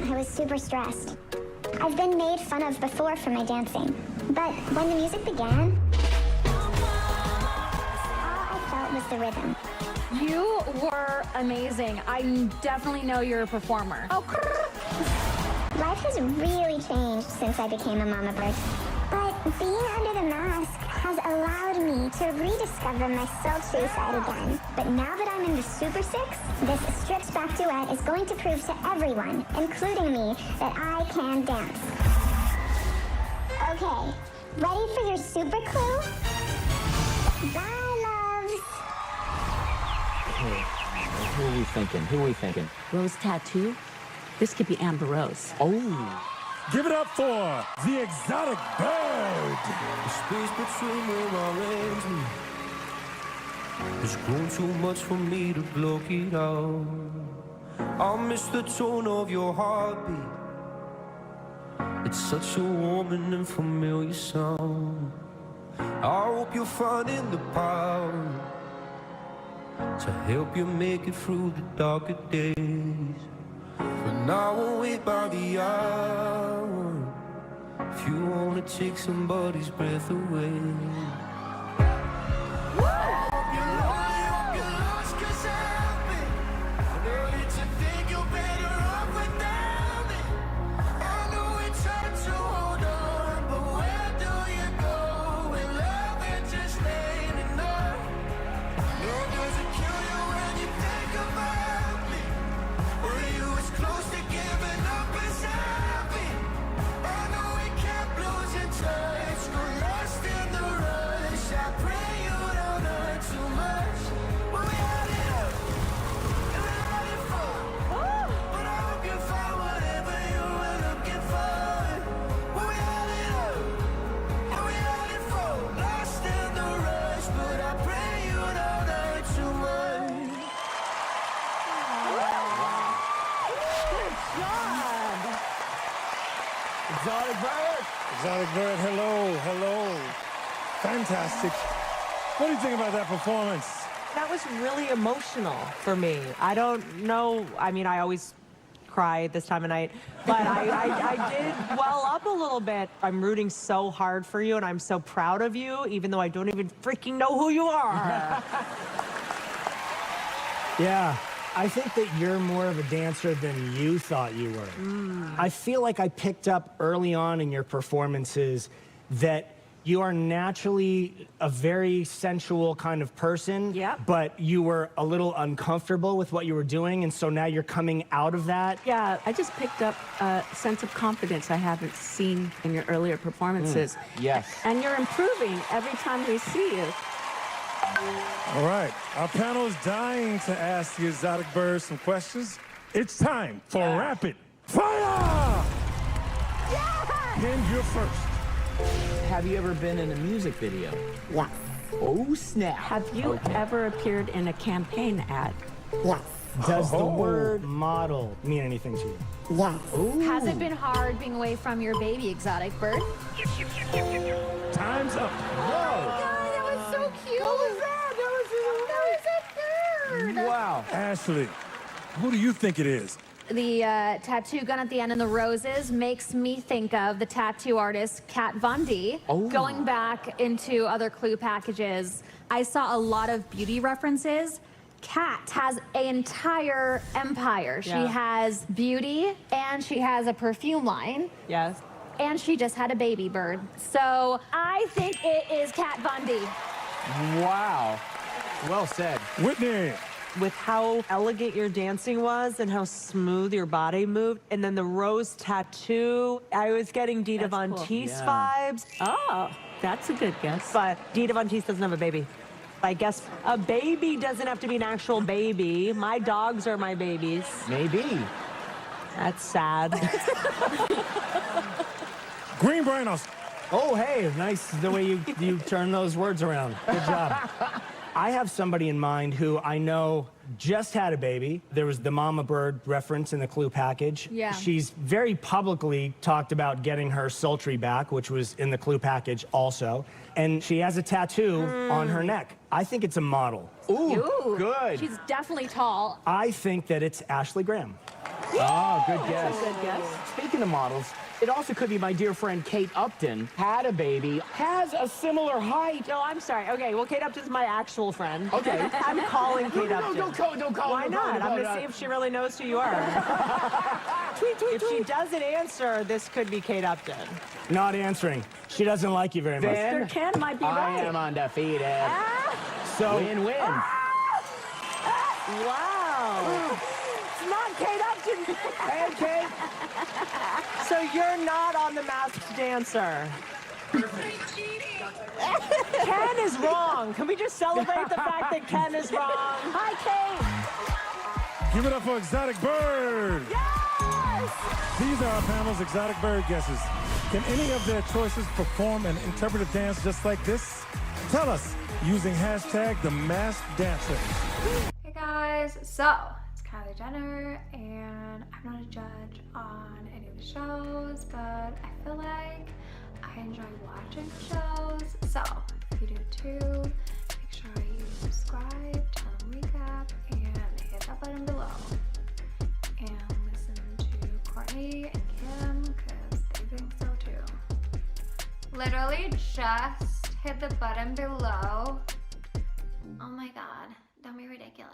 I was super stressed. I've been made fun of before for my dancing, but when the music began, all I felt was the rhythm. You were amazing. I definitely know you're a performer. Oh, Life has really changed since I became a mama bird, but being under the mask has allowed me to rediscover my sultry side again. But now that I'm in the Super 6, this stripped back duet is going to prove to everyone, including me, that I can dance. Okay, ready for your super clue? Bye, loves. Who are we thinking? Who are we thinking? Rose tattoo? This could be Amber Rose. Oh. Give it up for the exotic bird. The space between where our ends meet has grown too much for me to block it out. I miss the tone of your heartbeat. It's such a warm and familiar sound. I hope you're finding the power to help you make it through the darker days. But now we'll wait by the hour if you wanna take somebody's breath away. Exotic bird. Exotic bird, hello, hello. Fantastic. What do you think about that performance? That was really emotional for me. I don't know, I mean, I always cry this time of night, but I did well up a little bit. I'm rooting so hard for you, and I'm so proud of you, even though I don't even freaking know who you are. Yeah, I think that you're more of a dancer than you thought you were. I feel like I picked up early on in your performances that you are naturally a very sensual kind of person, but you were a little uncomfortable with what you were doing, and so now you're coming out of that. Yeah, I just picked up a sense of confidence I haven't seen in your earlier performances. Yes. And you're improving every time we see you. All right, our panel is dying to ask the exotic bird some questions. It's time for rapid fire! And you're first. Have you ever been in a music video? Yes. Oh, snap. Have you ever appeared in a campaign ad? Yes. Does the word model mean anything to you? Yes. Has it been hard being away from your baby, exotic bird? Time's up. That was so cute. What was that? That was a bird. Wow. Ashley, who do you think it is? The tattoo gun at the end and the roses makes me think of the tattoo artist Kat Von D. Going back into other clue packages, I saw a lot of beauty references. Kat has an entire empire. She has beauty, and she has a perfume line. Yes. And she just had a baby bird. So I think it is Kat Von D. Wow. Well said. Whitney. With how elegant your dancing was and how smooth your body moved, and then the rose tattoo, I was getting Dita Von Teese vibes. Oh, that's a good guess. But Dita Von Teese doesn't have a baby. I guess a baby doesn't have to be an actual baby. My dogs are my babies. Maybe. That's sad. Green Branos. Oh, hey, nice the way you turn those words around. Good job. I have somebody in mind who I know just had a baby. There was the mama bird reference in the clue package. Yeah. She's very publicly talked about getting her sultry back, which was in the clue package also. And she has a tattoo on her neck. I think it's a model. Ooh, good. She's definitely tall. I think that it's Ashley Graham. Oh, good guess. Good guess. Speaking of models, it also could be my dear friend Kate Upton. Had a baby, has a similar height. No, I'm sorry. Okay, well, Kate Upton's my actual friend. Okay. I'm calling Kate Upton. Don't call Why her, not? I'm her. gonna see if she really knows who you are. If she doesn't answer, this could be Kate Upton. Not answering. She doesn't like you very much. Then Ken might be I right. am undefeated. So Win-win. Wow. It's not Kate Upton. Hey, Kate. So you're not on the Masked Dancer. Ken is wrong. Can we just celebrate the fact that Ken is wrong? Hi, Kate. Give it up for Exotic Bird. Yes! These are our panel's Exotic Bird guesses. Can any of their choices perform an interpretive dance just like this? Tell us using hashtag the Masked Dancer. Hey guys, so it's Kylie Jenner, and I'm not a judge on any of the shows, but I feel like I enjoy watching the shows. So if you do too, make sure you subscribe, turn on recap, and hit that button below. And listen to Courtney and Kim, because they think so too. Literally just hit the button below. Oh my god, don't be ridiculous.